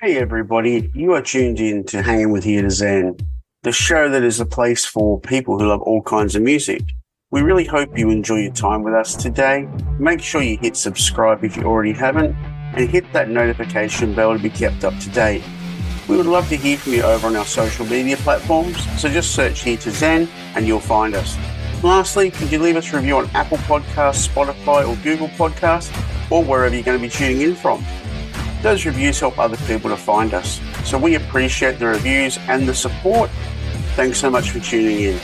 Hey everybody, you are tuned in to Hanging with Here to Zen, the show that is a place for people who love all kinds of music. We really hope you enjoy your time with us today. Make sure you hit subscribe if you already haven't, and hit that notification bell to be kept up to date. We would love to hear from you over on our social media platforms, so just search Here to Zen and you'll find us. Lastly, could you leave us a review on Apple Podcasts, Spotify or Google Podcasts, or wherever you're going to be tuning in from? Those reviews help other people to find us, so we appreciate the reviews and the support. Thanks so much for tuning in.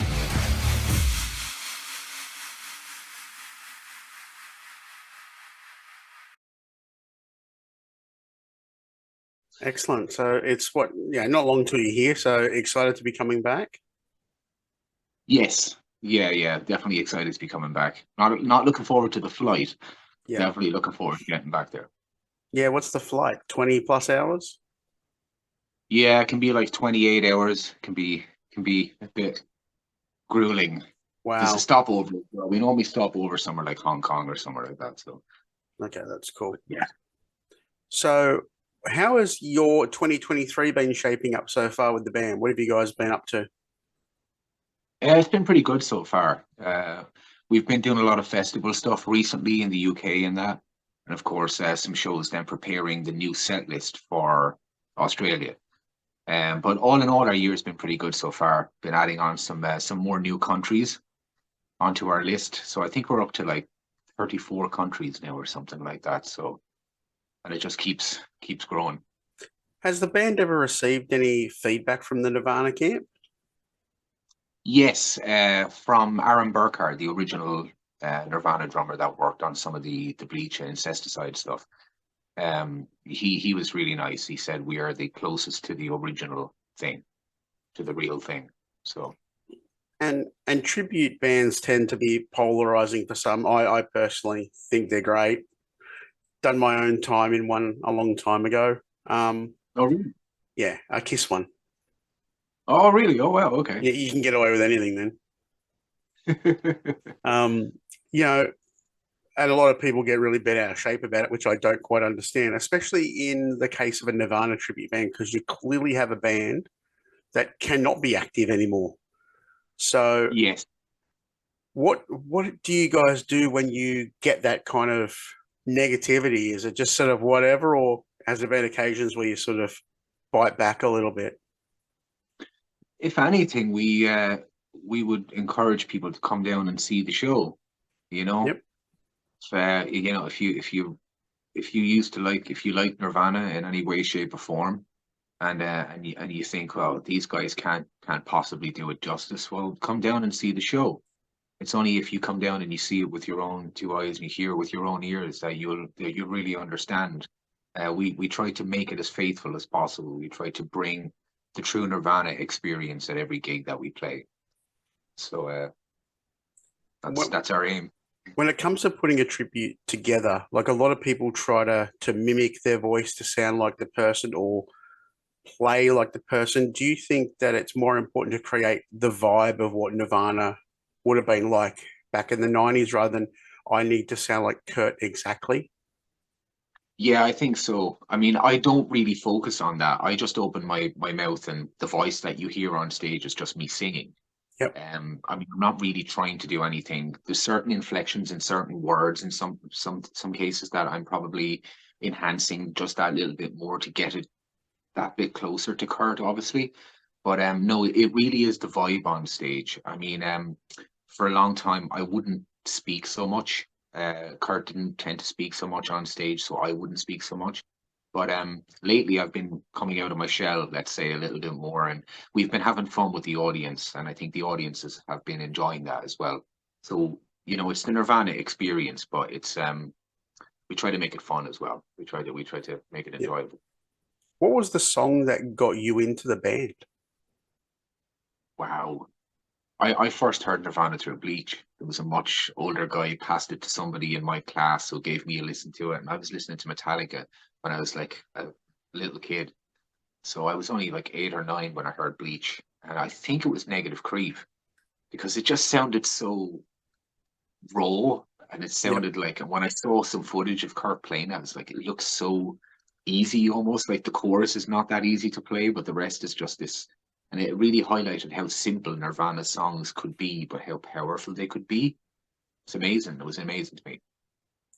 Excellent. So it's not long till you're here, so excited to be coming back. Yes. Yeah. Definitely excited to be coming back. Not looking forward to the flight. Yeah. Definitely looking forward to getting back there. Yeah, what's the flight? 20 plus hours? Yeah, it can be like 28 hours. Can be a bit grueling. There's a Wow. stopover. Well, we normally stop over somewhere like Hong Kong or somewhere like that. So Okay, that's cool. yeah. So how has your 2023 been shaping up so far with the band? What have you guys been up to? It's been pretty good so far. We've been doing a lot of festival stuff recently in the UK and that. And of course, some shows then preparing the new set list for Australia. But all in all, our year's been pretty good so far. Been adding on some more new countries onto our list. So I think we're up to like 34 countries now or something like that. So and it just keeps growing. Has the band ever received any feedback from the Nirvana camp? Yes, from Aaron Burkhardt, the original Nirvana drummer that worked on some of the Bleach and Incesticide stuff. He was really nice. He said we are the closest to the original thing, to the real thing. So And tribute bands tend to be polarizing for some. I personally think they're great. Done my own time in one a long time ago. oh really? Yeah, I Kiss one. Oh really? Oh wow, okay. Yeah, you can get away with anything then. Um, you know, and a lot of people get really bent out of shape about it, which I don't quite understand, especially in the case of a Nirvana tribute band, because you clearly have a band that cannot be active anymore. So Yes. what do you guys do when you get that kind of negativity? Is it just sort of whatever, or has there been occasions where you sort of bite back a little bit? If anything, we would encourage people to come down and see the show. You know, Yep. if you used to if you like Nirvana in any way, shape, or form, and you think, well, these guys can't possibly do it justice. Well, come down and see the show. It's only if you come down and you see it with your own two eyes and you hear it with your own ears that you really understand. We try to make it as faithful as possible. We try to bring the true Nirvana experience at every gig that we play. So When, that's our aim. when it comes to putting a tribute together, like a lot of people try to mimic their voice to sound like the person or play like the person. Do you think that it's more important to create the vibe of what Nirvana would have been like back in the 90s rather than I need to sound like Kurt exactly? Yeah, I think so. I mean, I don't really focus on that. I just open my mouth and the voice that you hear on stage is just me singing. Yep. I mean, I'm not really trying to do anything. There's certain inflections in certain words in some cases that I'm probably enhancing just that little bit more to get it that bit closer to Kurt, obviously. But no, it really is the vibe on stage. I mean, for a long time I wouldn't speak so much. Kurt didn't tend to speak so much on stage, so I wouldn't speak so much. But lately I've been coming out of my shell, let's say, a little bit more, and we've been having fun with the audience, and I think the audiences have been enjoying that as well. So, it's the Nirvana experience, but it's we try to make it fun as well. We try to make it Yep. enjoyable. What was the song that got you into the band? Wow. I first heard Nirvana through Bleach. There was a much older guy passed it to somebody in my class who gave me a listen to it, and I was listening to Metallica when I was like a little kid. So I was only like 8 or 9 when I heard Bleach, and I think it was Negative Creep because it just sounded so raw, and it Yep. sounded like. And when I saw some footage of Kurt playing, I was like, it looks so. easy almost. Like the chorus is not that easy to play, but the rest is just this. And it really highlighted how simple Nirvana's songs could be, but how powerful they could be. It's amazing. It was amazing to me.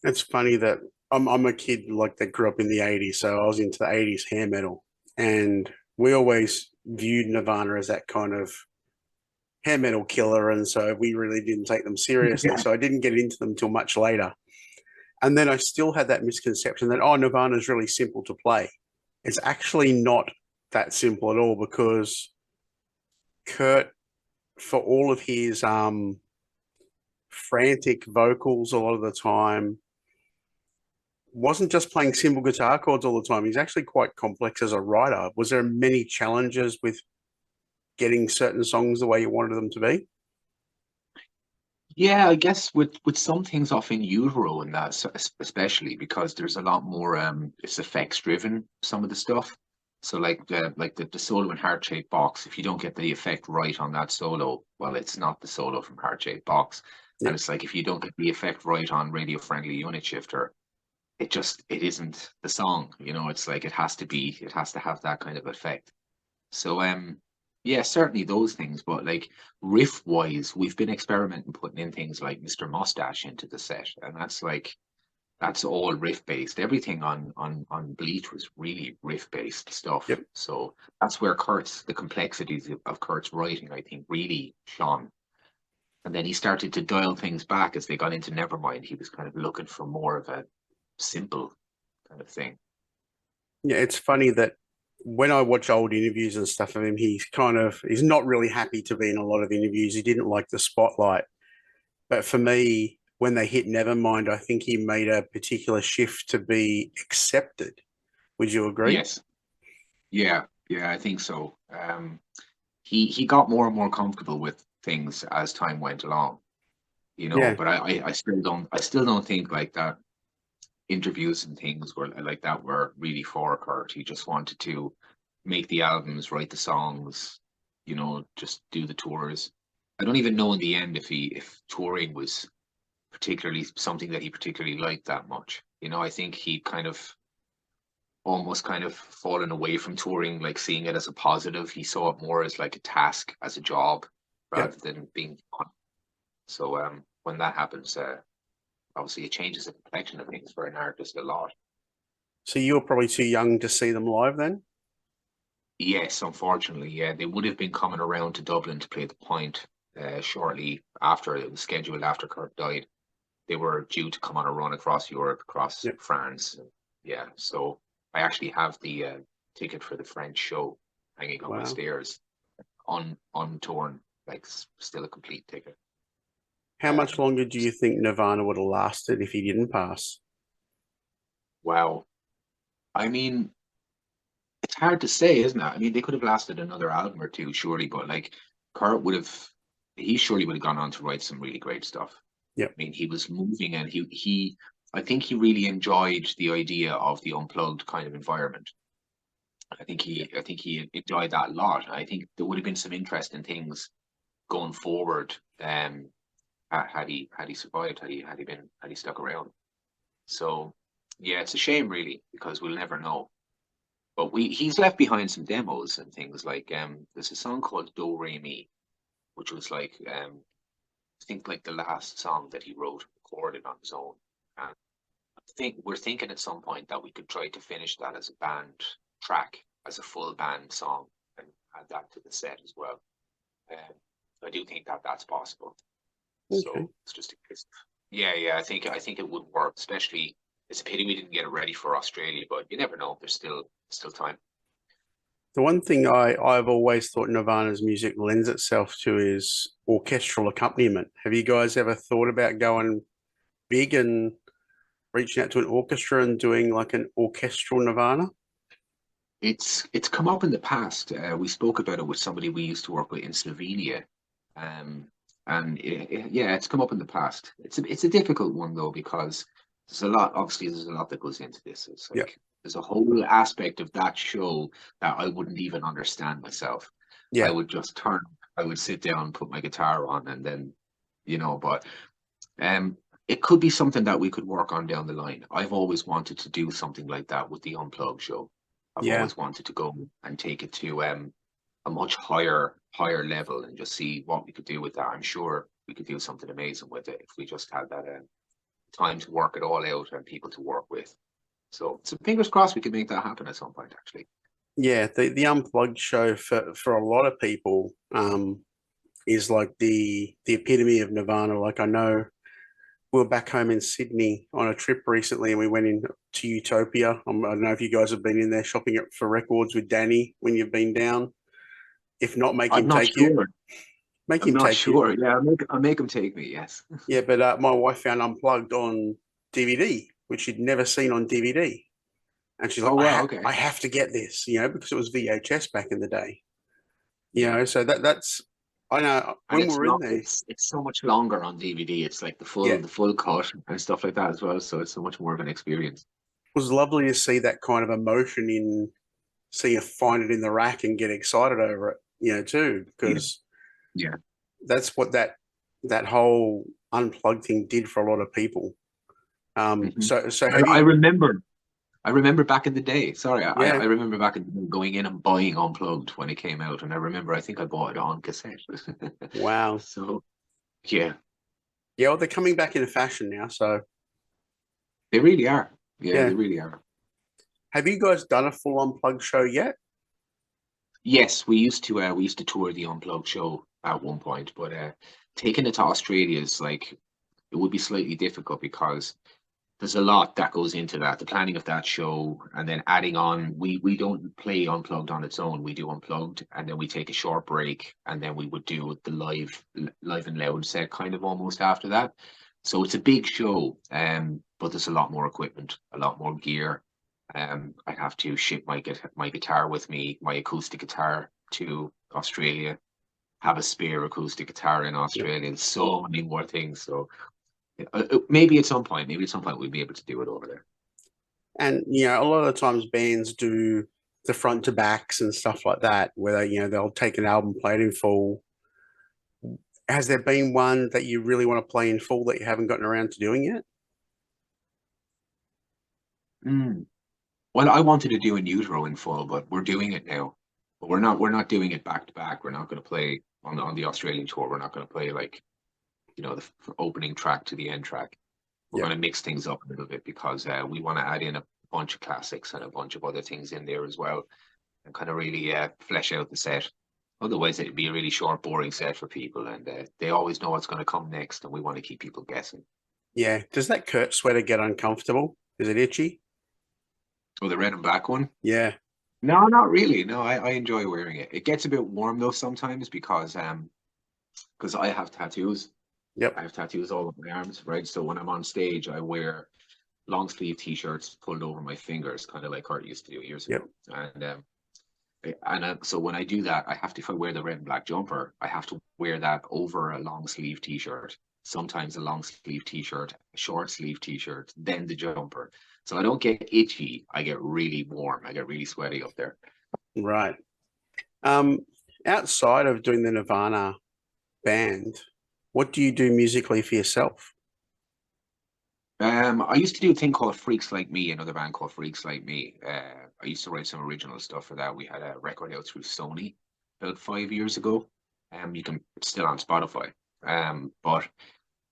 It's funny that I'm a kid like that grew up in the '80s, so I was into the '80s hair metal, and we always viewed Nirvana as that kind of hair metal killer, and so we really didn't take them seriously. Yeah. So I didn't get into them till much later, and then I still had that misconception that Nirvana is really simple to play. It's actually not that simple at all because Kurt, for all of his frantic vocals a lot of the time, wasn't just playing simple guitar chords all the time. He's actually quite complex as a writer. Was there many challenges with getting certain songs the way you wanted them to be? Yeah, I guess with some things off in Utero and that especially because there's a lot more it's effects driven some of the stuff. So like the solo in Heart Shaped Box, if you don't get the effect right on that solo, well, it's not the solo from Heart Shaped Box. Yeah, And it's like if you don't get the effect right on Radio Friendly Unit Shifter, it isn't the song. It's like it has to have that kind of effect. So yeah, certainly those things, but like riff wise, we've been experimenting putting in things like Mr. Mustache into the set, and that's all riff based. Everything on Bleach was really riff based stuff. yep. So that's where the complexities of Kurt's writing, I think, really shone. And then he started to dial things back as they got into Nevermind. He was kind of looking for more of a simple kind of thing. Yeah, it's funny that when I watch old interviews and stuff of him, he's not really happy to be in a lot of interviews. He didn't like the spotlight. But for me, when they hit Nevermind, I think he made a particular shift to be accepted. Would you agree? Yes. Yeah, yeah, I think so. He got more and more comfortable with things as time went along, Yeah, but I still don't think like that interviews and things were like that were really for Kurt. He just wanted to make the albums, write the songs, just do the tours. I don't even know in the end if touring was particularly something that he particularly liked that much. I think he kind of almost kind of fallen away from touring, like seeing it as a positive. He saw it more as like a task, as a job, yeah. rather than being fun. So when that happens, obviously it changes the complexion of things for an artist a lot. So you were probably too young to see them live then? Yes, unfortunately, yeah, they would have been coming around to Dublin to play the Point shortly after it was scheduled after Kurt died. They were due to come on a run across Europe, across Yeah. France. Yeah, so I actually have the ticket for the French show hanging on my Wow. stairs, untorn, like still a complete ticket. How much Um, longer do you think Nirvana would have lasted if he didn't pass? wow. I mean, it's hard to say, isn't it? I mean, they could have lasted another album or two, surely, but like Kurt he surely would have gone on to write some really great stuff. Yep. I mean, he was moving and I think he really enjoyed the idea of the unplugged kind of environment. Yep. I think he enjoyed that a lot. I think there would have been some interesting things going forward. Had he survived, had he stuck around. So yeah, it's a shame really because we'll never know. But he's left behind some demos and things like there's a song called Do Re Mi, which was like I think like the last song that he wrote recorded on his own. And we're thinking at some point that we could try to finish that as a band track, as a full band song, and add that to the set as well. Um, I do think that that's possible. Okay. So it's just a case of, yeah, yeah. I think it would work. Especially, it's a pity we didn't get it ready for Australia, but you never know. There's still time. The one thing I've always thought Nirvana's music lends itself to is orchestral accompaniment. Have you guys ever thought about going big and reaching out to an orchestra and doing like an orchestral Nirvana? It's come up in the past. We spoke about it with somebody we used to work with in Slovenia, um, and yeah, it's come up in the past. It's a difficult one though because there's a lot that goes into this. It's Yeah. like there's a whole aspect of that show that I wouldn't even understand myself. I Yeah. would just turn, I would sit down, put my guitar on, and then, but um, it could be something that we could work on down the line. I've always wanted to do something like that with the Unplugged show. I've Yeah. always wanted to go and take it to a much higher level and just see what we could do with that. I'm sure we could do something amazing with it if we just had that time to work it all out and people to work with. So fingers crossed we could make that happen at some point, actually. Yeah, the Unplugged show for a lot of people is like the epitome of Nirvana. Like I know we were back home in Sydney on a trip recently, and we went in to Utopia. I don't know if you guys have been in there shopping for records with Danny when you've been down. If not, make I'm him not take you. sure. Make I'm him not take you. sure. Yeah, I'll make him take me. Yes. Yeah, but my wife found Unplugged on DVD, which she'd never seen on DVD, and she's like, Oh wow. Okay. I have to get this, because it was VHS back in the day, Yeah. So that's I know And when we it's were in not. there. It's so much longer on DVD. It's like the Yeah, full cut and stuff like that as well. So it's so much more of an experience. it was lovely to see that kind of emotion in see you find it in the rack and get excited over it, too, Yeah. because Yeah. that's what that whole unplugged thing did for a lot of people. Hmm. So have I you? remember. I remember back in the day. Sorry, I Yeah, remember back in the day going in and buying Unplugged when it came out, and I remember I think I bought it on cassette. wow. So yeah, Yeah, well, they're coming back into fashion now. So they really are. Yeah, yeah, they really are. have you guys done a full unplugged show yet? Yes, we used to tour the Unplugged show at one point, but taking it to Australia is like it would be slightly difficult because there's a lot that goes into that, the planning of that show, and then adding on. We don't play Unplugged on its own. We do Unplugged, and then we take a short break, and then we would do the live and loud set kind of almost after that. So it's a big show, but there's a lot more equipment, a lot more gear. I have to ship my guitar with me, my acoustic guitar to Australia, have a spare acoustic guitar in Yep. Australia, and so many more things. So maybe at some point we'll be able to do it over there. And a lot of the times bands do the front to backs and stuff like that, where they'll take an album, play it in full. Has there been one that you really want to play in full that you haven't gotten around to doing yet? Mm. Well, I wanted to do a Utero in full, but we're doing it now. But we're not doing it back to back. We're not going to play on the Australian tour. We're not going to play like the opening track to the end track. We're Yeah, going to mix things up a little bit because we want to add in a bunch of classics and a bunch of other things in there as well, and kind of really flesh out the set. Otherwise, it'd be a really short, boring set for people, and they always know what's going to come next, and we want to keep people guessing. yeah. Does that Kurt sweater get uncomfortable? Is it itchy? Oh, the red and black one? Yeah, No, not really. No, I enjoy wearing it. It gets a bit warm though sometimes because I have tattoos. yep, I have tattoos all over my arms, right? So when I'm on stage, I wear long sleeve t-shirts pulled over my fingers, kind of like Kurt used to do years yep. ago. So when I do that, if I wear the red and black jumper, I have to wear that over a long sleeve t-shirt. Sometimes a long sleeve t-shirt, a short sleeve t-shirt, then the jumper. So I don't get itchy. I get really warm. I get really sweaty up there. Right. Um, Outside of doing the Nirvana band, what do you do musically for yourself? I used to do a thing called Freaks Like Me, another band called Freaks Like Me. I used to write some original stuff for that. We had a record out through Sony about 5 years ago. It's still on Spotify. But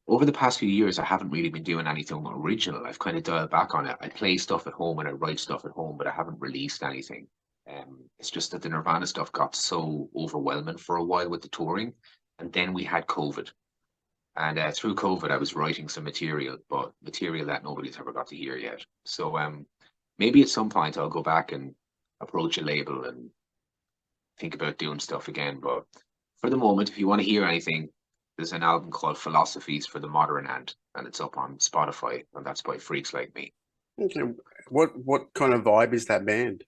over the past few years, I haven't really been doing anything original. I've kind of dialed back on it. I play stuff at home and I write stuff at home, but I haven't released anything. It's just that the Nirvana stuff got so overwhelming for a while with the touring, and then we had COVID. And through COVID, I was writing some material, but material that nobody's ever got to hear yet. So maybe at some point I'll go back and approach a label and think about doing stuff again. But for the moment, if you want to hear anything, there's an album called Philosophies for the Modern Ant, and it's up on Spotify, and that's by Freaks Like Me. Okay. What kind of vibe is that band?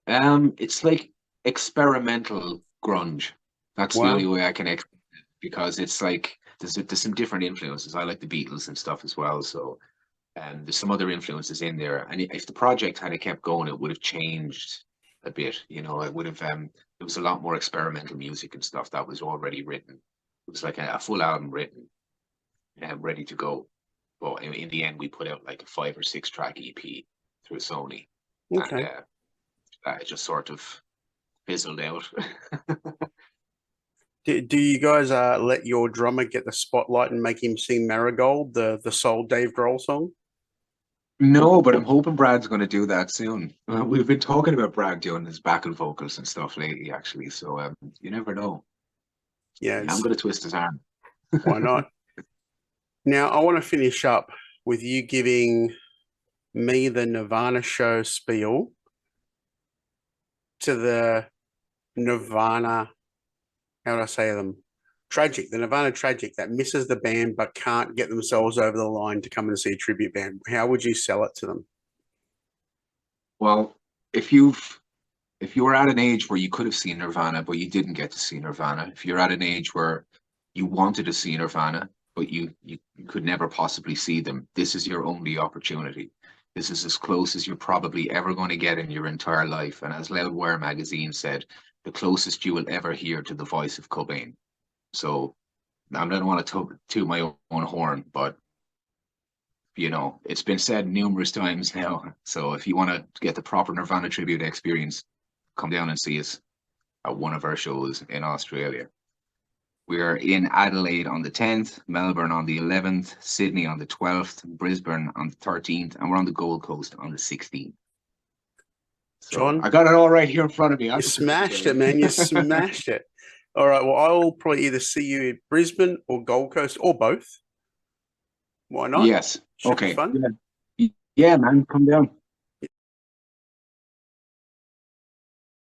It's like experimental grunge. That's the only Wow. way I can explain it because it's like there's some different influences. I like the Beatles and stuff as well, so there's some other influences in there. And if the project had kept going, it would have changed a bit. It would have there was a lot more experimental music and stuff that was already written. It was like a full album written. ready to go. But in the end, we put out like a 5 or 6 track EP through Sony, and Okay. that just sort of fizzled out. Do you guys let your drummer get the spotlight and make him sing Marigold, the soul Dave Grohl song? No, but I'm hoping Brad's going to do that soon. We've been talking about Brad doing his backing vocals and stuff lately, actually. So you never know. Yeah, I'm going to twist his arm. why not? Now, I want to finish up with you giving me the Nirvana show spiel to the Nirvana, how do I say them? Tragic, the Nirvana Tragic that misses the band but can't get themselves over the line to come and see a tribute band. How would you sell it to them? Well, if you were at an age where you could have seen Nirvana, but you didn't get to see Nirvana, if you're at an age where you wanted to see Nirvana, but you could never possibly see them, this is your only opportunity. This is as close as you're probably ever going to get in your entire life. And as Loudwire magazine said, the closest you will ever hear to the voice of Cobain. So I don't want to toot my own horn, but it's been said numerous times now. So if you want to get the proper Nirvana tribute experience, come down and see us at one of our shows in Australia. We're in Adelaide on the 10th, Melbourne on the 11th, Sydney on the 12th, Brisbane on the 13th, and we're on the Gold Coast on the 16th. So John, I got it all right here in front of me. You smashed it, man. You smashed it. All right. Well, I'll probably either see you at Brisbane or Gold Coast or both. Why not? Yes. Should Okay. be fun. Yeah, man, come down.